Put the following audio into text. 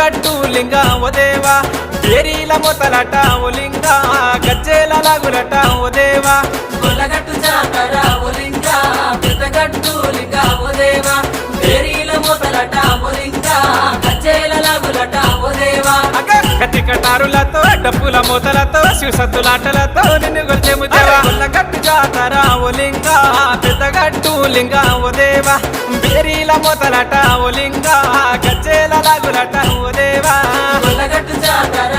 పెద్దగట్టు లింగా ఓ దేవా ఏరీల మొతలట ఓ లింగా గజ్జేల లాగులట ఓ దేవా గొల్లగట్టు జాతర ఓ లింగా పెద్దగట్టు లింగా ఓ దేవా ఏరీల మొతలట ఓ లింగా గజ్జేల లాగులట ఓ దేవా కత్తి కటారులతో డప్పుల మూతలతో శివసత్తులాటలతో నిన్ను గొల్చెము దేవా గొల్లగట్టు జాతర ఓ లింగా పెద్దగట్టు లింగా ఓ దేవా బేరీల మూతలట ఓ లింగా గజ్జేల లాగులట ఓ దేవా గొల్లగట్టు జాతర